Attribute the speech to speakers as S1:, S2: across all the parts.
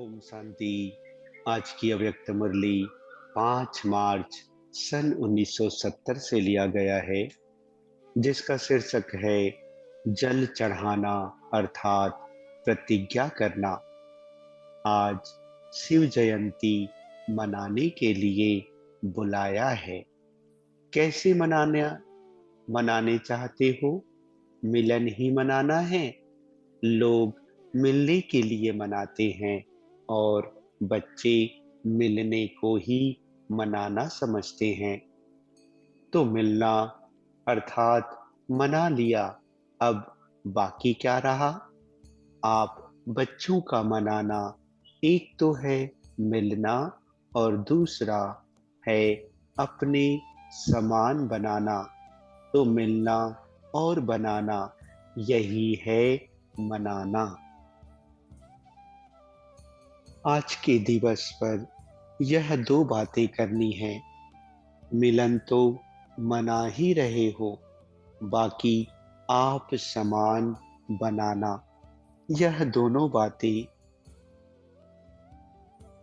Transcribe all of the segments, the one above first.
S1: ओम शांति। आज की अव्यक्त मुरली 5 मार्च सन 1970 से लिया गया है, जिसका शीर्षक है जल चढ़ाना अर्थात प्रतिज्ञा करना। आज शिव जयंती मनाने के लिए बुलाया है। कैसे मनाने चाहते हो? मिलन ही मनाना है। लोग मिलने के लिए मनाते हैं और बच्चे मिलने को ही मनाना समझते हैं। तो मिलना अर्थात मना लिया। अब बाकी क्या रहा? आप बच्चों का मनाना। एक तो है मिलना और दूसरा है अपने समान बनाना। तो मिलना और बनाना, यही है मनाना। आज के दिवस पर यह दो बातें करनी है। मिलन तो मना ही रहे हो, बाकी आप समान बनाना। यह दोनों बातें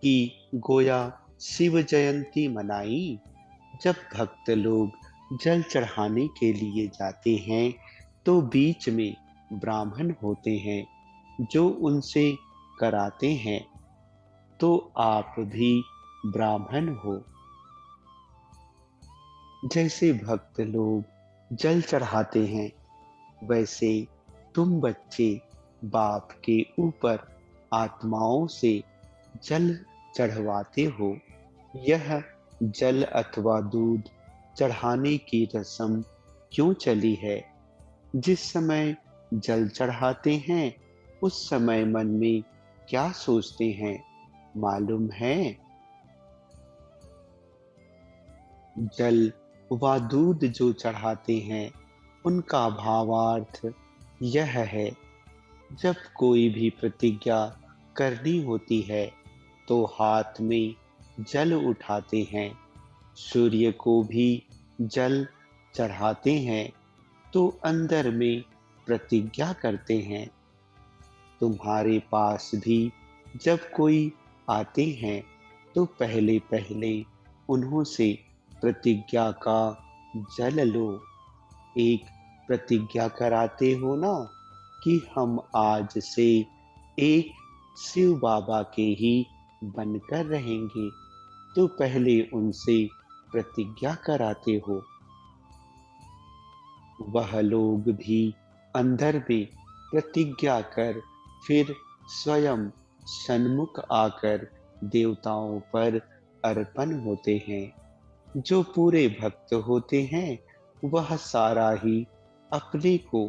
S1: कि गोया शिव जयंती मनाई। जब भक्त लोग जल चढ़ाने के लिए जाते हैं तो बीच में ब्राह्मण होते हैं जो उनसे कराते हैं। तो आप भी ब्राह्मण हो। जैसे भक्त लोग जल चढ़ाते हैं, वैसे तुम बच्चे बाप के ऊपर आत्माओं से जल चढ़वाते हो। यह जल अथवा दूध चढ़ाने की रस्म क्यों चली है? जिस समय जल चढ़ाते हैं उस समय मन में क्या सोचते हैं मालूम है? जल व दूध जो चढ़ाते हैं उनका भावार्थ यह है, जब कोई भी प्रतिज्ञा करनी होती है तो हाथ में जल उठाते हैं। सूर्य को भी जल चढ़ाते हैं तो अंदर में प्रतिज्ञा करते हैं। तुम्हारे पास भी जब कोई आते हैं तो पहले पहले उन्हों से प्रतिज्ञा का जल लो। एक प्रतिज्ञा कराते हो ना कि हम आज से एक शिव बाबा के ही बनकर रहेंगे, तो पहले उनसे प्रतिज्ञा कराते हो। वह लोग भी अंदर में प्रतिज्ञा कर फिर स्वयं सन्मुख आकर देवताओं पर अर्पण होते हैं। जो पूरे भक्त होते हैं वह सारा ही अपने को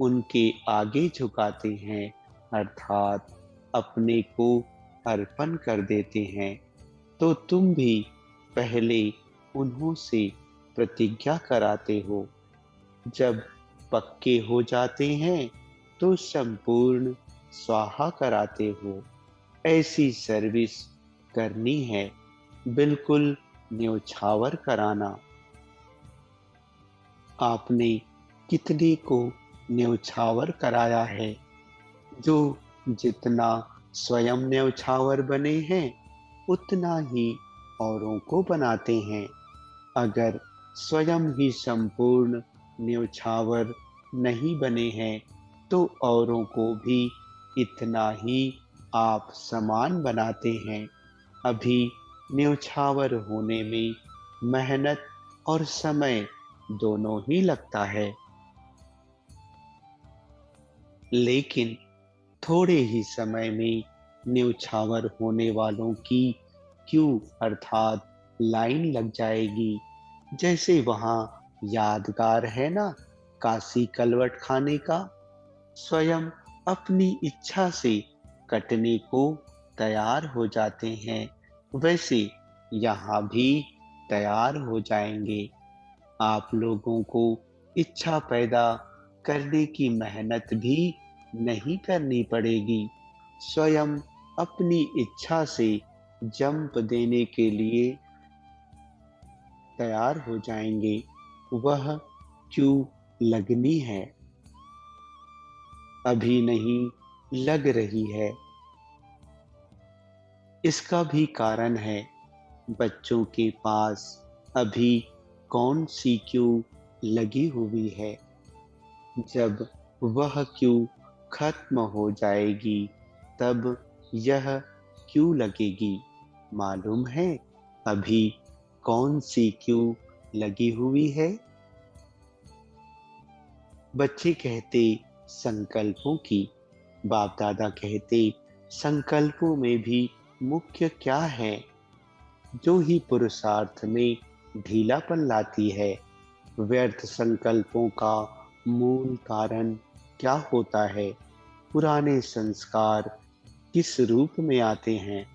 S1: उनके आगे झुकाते हैं, अर्थात अपने को अर्पण कर देते हैं। तो तुम भी पहले उन्हों से प्रतिज्ञा कराते हो। जब पक्के हो जाते हैं तो संपूर्ण स्वाहा कराते हो। ऐसी सर्विस करनी है, बिल्कुल न्योछावर कराना। आपने कितने को न्योछावर कराया है? जो जितना स्वयं न्योछावर बने हैं उतना ही औरों को बनाते हैं। अगर स्वयं ही संपूर्ण न्योछावर नहीं बने हैं तो औरों को भी इतना ही आप समान बनाते हैं। अभी न्योछावर होने में मेहनत और समय दोनों ही लगता है, लेकिन थोड़े ही समय में न्योछावर होने वालों की क्यू अर्थात लाइन लग जाएगी। जैसे वहां यादगार है ना काशी कलवट खाने का, स्वयं अपनी इच्छा से कटने को तैयार हो जाते हैं, वैसे यहाँ भी तैयार हो जाएंगे। आप लोगों को इच्छा पैदा करने की मेहनत भी नहीं करनी पड़ेगी। स्वयं अपनी इच्छा से जंप देने के लिए तैयार हो जाएंगे। वह क्यों लगनी है? अभी नहीं लग रही है। इसका भी कारण है बच्चों के पास अभी कौन सी क्यू लगी हुई है। जब वह क्यू खत्म हो जाएगी तब यह क्यू लगेगी। मालूम है अभी कौन सी क्यू लगी हुई है? बच्चे कहते संकल्पों की, बाप दादा कहते संकल्पों में भी मुख्य क्या है जो ही पुरुषार्थ में ढीलापन लाती है। व्यर्थ संकल्पों का मूल कारण क्या होता है? पुराने संस्कार किस रूप में आते हैं?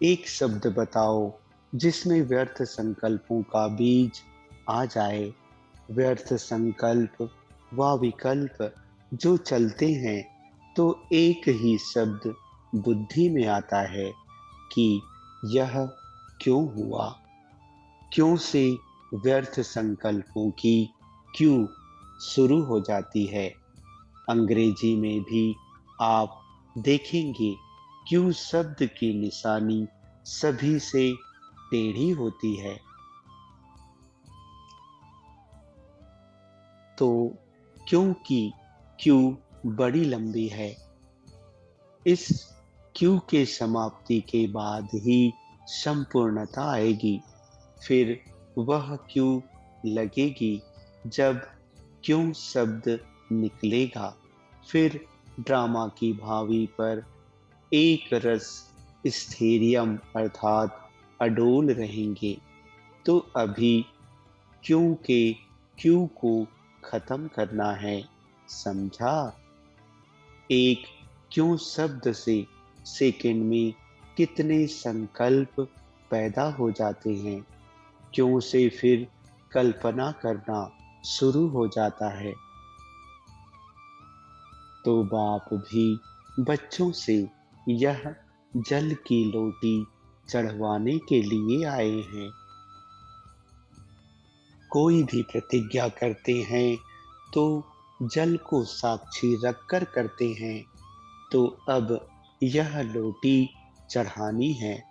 S1: एक शब्द बताओ जिसमें व्यर्थ संकल्पों का बीज आ जाए। व्यर्थ संकल्प व विकल्प जो चलते हैं तो एक ही शब्द बुद्धि में आता है कि यह क्यों हुआ। क्यों से व्यर्थ संकल्पों की क्यों शुरू हो जाती है। अंग्रेजी में भी आप देखेंगे क्यों शब्द की निशानी सभी से टेढ़ी होती है। तो क्योंकि क्यों बड़ी लंबी है। इस क्यों के समाप्ति के बाद ही संपूर्णता आएगी। फिर वह क्यों लगेगी जब क्यों शब्द निकलेगा। फिर ड्रामा की भावी पर एक रस स्थिरियम अर्थात अडोल रहेंगे। तो अभी क्यों के क्यों को खत्म करना है, समझा? एक क्यों शब्द से सेकंड में कितने संकल्प पैदा हो जाते हैं। क्यों से फिर कल्पना करना शुरू हो जाता है। तो बाप भी बच्चों से यह जल की लोटी चढ़वाने के लिए आए हैं। कोई भी प्रतिज्ञा करते हैं तो जल को साक्षी रखकर करते हैं। तो अब यह लोटी चढ़ानी है।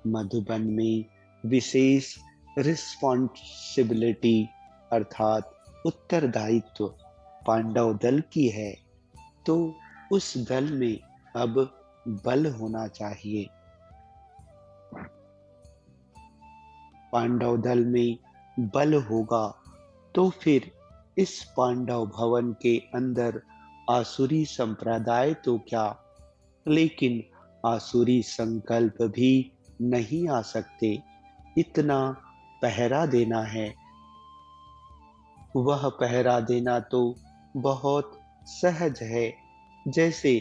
S1: मधुबन में विशेष रिस्पॉन्सिबिलिटी अर्थात उत्तरदायित्व पांडव दल की है। तो उस दल में अब बल होना चाहिए। पांडव दल में बल होगा तो फिर इस पांडव भवन के अंदर आसुरी संप्रदाय तो क्या, लेकिन आसुरी संकल्प भी नहीं आ सकते। इतना पहरा देना है। वह पहरा देना तो बहुत सहज है। जैसे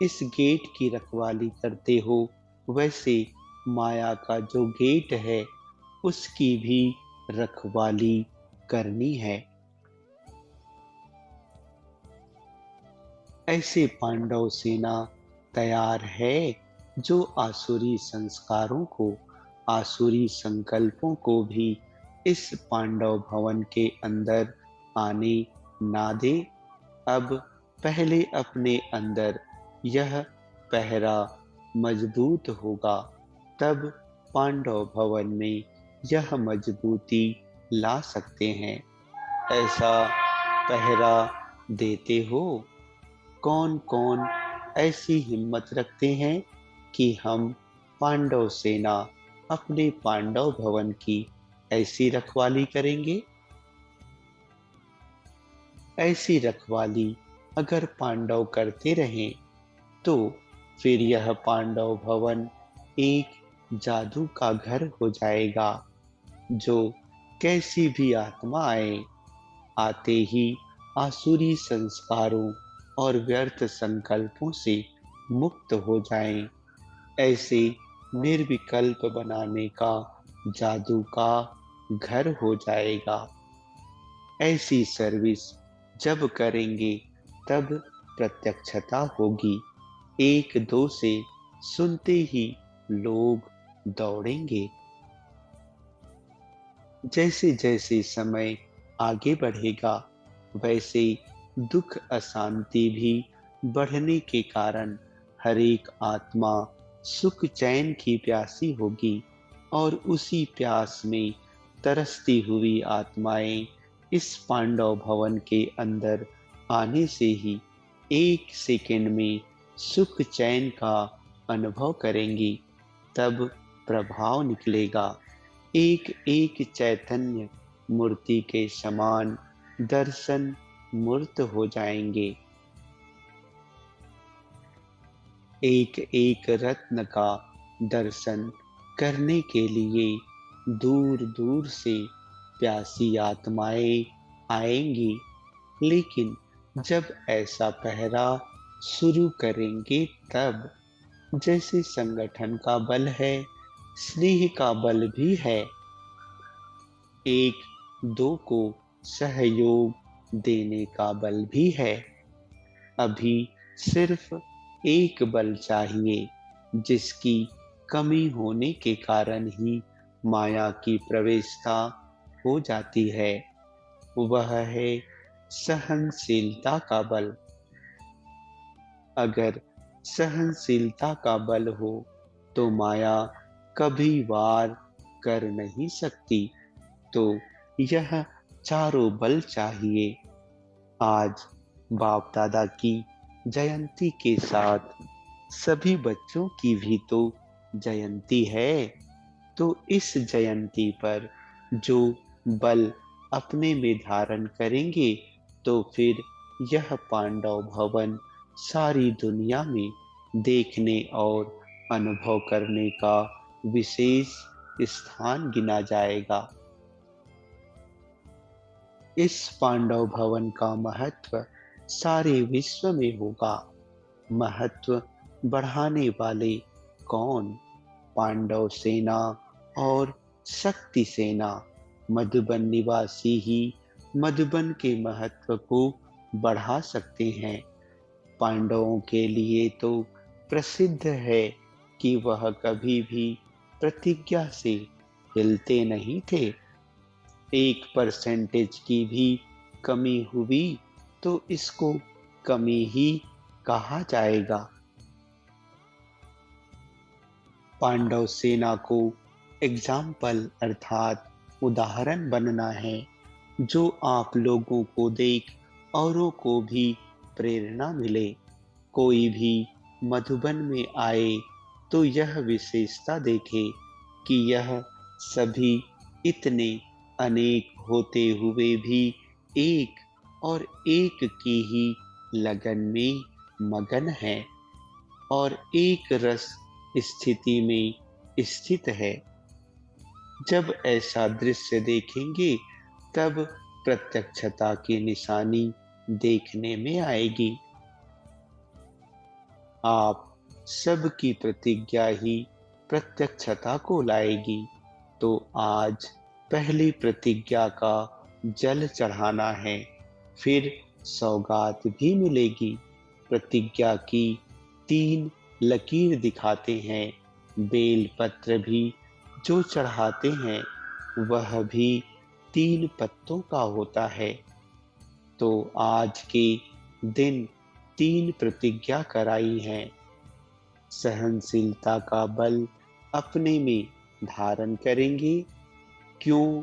S1: इस गेट की रखवाली करते हो वैसे माया का जो गेट है उसकी भी रखवाली करनी है। ऐसे पांडव सेना तैयार है जो आसुरी संस्कारों को, आसुरी संकल्पों को भी इस पांडव भवन के अंदर आने ना दे। अब पहले अपने अंदर यह पहरा मजबूत होगा तब पांडव भवन में यह मजबूती ला सकते हैं। ऐसा पहरा देते हो? कौन कौन ऐसी हिम्मत रखते हैं कि हम पांडव सेना अपने पांडव भवन की ऐसी रखवाली करेंगे? ऐसी रखवाली अगर पांडव करते रहें तो फिर यह पांडव भवन एक जादू का घर हो जाएगा जो कैसी भी आत्मा आए आते ही आसुरी संस्कारों और व्यर्थ संकल्पों से मुक्त हो जाएं। ऐसे निर्विकल्प बनाने का जादू का घर हो जाएगा। ऐसी सर्विस जब करेंगे तब प्रत्यक्षता होगी। एक दो से सुनते ही लोग दौड़ेंगे। जैसे जैसे समय आगे बढ़ेगा वैसे दुख अशांति भी बढ़ने के कारण हर एक आत्मा सुख चैन की प्यासी होगी और उसी प्यास में तरसती हुई आत्माएं इस पांडव भवन के अंदर आने से ही 1 सेकंड में सुख चैन का अनुभव करेंगी। तब प्रभाव निकलेगा। एक एक चैतन्य मूर्ति के समान दर्शन मूर्त हो जाएंगे। एक एक रत्न का दर्शन करने के लिए दूर दूर से प्यासी आत्माएं आएंगी। लेकिन जब ऐसा पहरा शुरू करेंगे तब, जैसे संगठन का बल है, स्नेह का बल भी है। एक दो को सहयोग देने का बल भी है। अभी सिर्फ एक बल चाहिए, जिसकी कमी होने के कारण ही माया की प्रवेशता हो जाती है। वह है सहनशीलता का बल। अगर सहनशीलता का बल हो तो माया कभी वार कर नहीं सकती। तो यह चारों बल चाहिए। आज बाप दादा की जयंती के साथ सभी बच्चों की भी तो जयंती है। तो इस जयंती पर जो बल अपने में धारण करेंगे, तो फिर यह पांडव भवन सारी दुनिया में देखने और अनुभव करने का विशेष स्थान गिना जाएगा। इस पांडव भवन का महत्व सारे विश्व में होगा। महत्व बढ़ाने वाले कौन? पांडव सेना और शक्ति सेना। मधुबन निवासी ही मधुबन के महत्व को बढ़ा सकते हैं। पांडवों के लिए तो प्रसिद्ध है कि वह कभी भी प्रतिज्ञा से हिलते नहीं थे। 1% की भी कमी हुई तो इसको कमी ही कहा जाएगा। पांडव सेना को एग्जाम्पल अर्थात उदाहरण बनना है, जो आप लोगों को देख औरों को भी प्रेरणा मिले। कोई भी मधुबन में आए तो यह विशेषता देखे कि यह सभी इतने अनेक होते हुए भी एक और एक की ही लगन में मगन है और एक रस स्थिति में स्थित है। जब ऐसा दृश्य देखेंगे तब प्रत्यक्षता की निशानी देखने में आएगी। आप सबकी प्रतिज्ञा ही प्रत्यक्षता को लाएगी। तो आज पहली प्रतिज्ञा का जल चढ़ाना है, फिर सौगात भी मिलेगी। प्रतिज्ञा की 3 लकीर दिखाते हैं। बेल पत्र भी जो चढ़ाते हैं वह भी 3 पत्तों का होता है। तो आज के दिन 3 प्रतिज्ञा कराई है। सहनशीलता का बल अपने में धारण करेंगे। क्यों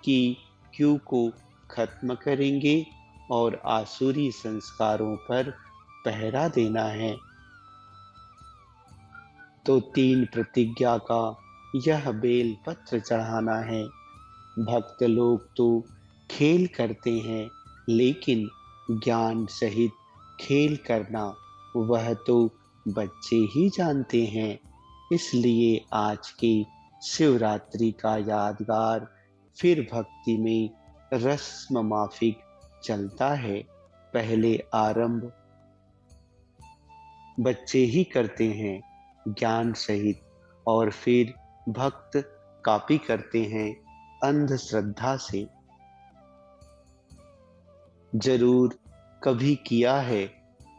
S1: की क्यों को खत्म करेंगे और आसुरी संस्कारों पर पहरा देना है। तो 3 प्रतिज्ञा का यह बेल पत्र चढ़ाना है। भक्त लोग तो खेल करते हैं, लेकिन ज्ञान सहित खेल करना वह तो बच्चे ही जानते हैं। इसलिए आज की शिवरात्रि का यादगार फिर भक्ति में रस्म माफिक चलता है। पहले आरंभ बच्चे ही करते हैं ज्ञान सहित, और फिर भक्त कॉपी करते हैं अंधश्रद्धा से। जरूर कभी किया है,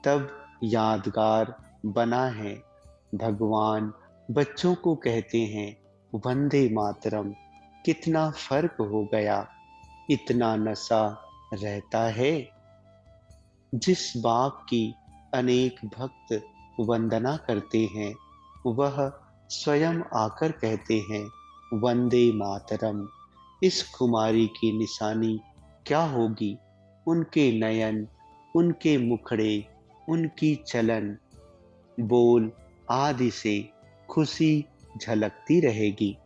S1: तब यादगार बना है। भगवान बच्चों को कहते हैं वंदे मातरम। कितना फर्क हो गया, इतना नशा रहता है। जिस बाप की अनेक भक्त वंदना करते हैं, वह स्वयं आकर कहते हैं वंदे मातरम। इस कुमारी की निशानी क्या होगी? उनके नयन, उनके मुखड़े, उनकी चलन, बोल आदि से खुशी झलकती रहेगी।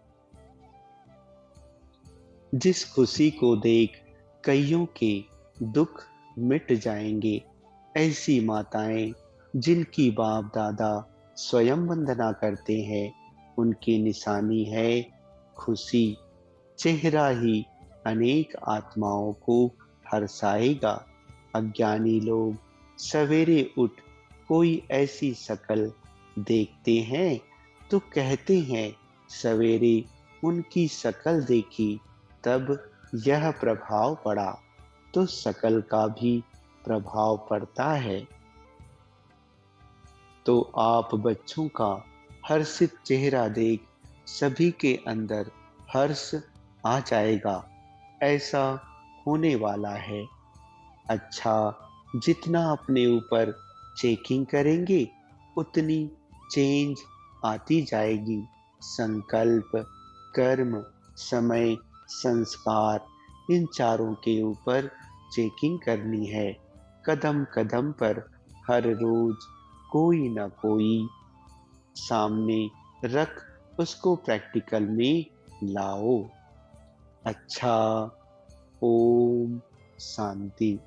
S1: जिस खुशी को देख कईयों के दुख मिट जाएंगे। ऐसी माताएं जिनकी बाप दादा स्वयं वंदना करते हैं, उनकी निशानी है खुशी। चेहरा ही अनेक आत्माओं को हर्षाएगा। अज्ञानी लोग सवेरे उठ कोई ऐसी शक्ल देखते हैं तो कहते हैं सवेरे उनकी शक्ल देखी तब यह प्रभाव पड़ा। तो शक्ल का भी प्रभाव पड़ता है। तो आप बच्चों का हर्षित चेहरा देख सभी के अंदर हर्ष आ जाएगा। ऐसा होने वाला है। अच्छा, जितना अपने ऊपर चेकिंग करेंगे उतनी चेंज आती जाएगी। संकल्प, कर्म, समय, संस्कार, इन चारों के ऊपर चेकिंग करनी है। कदम कदम पर हर रोज कोई ना कोई सामने रख उसको प्रैक्टिकल में लाओ। अच्छा, ओम शांति।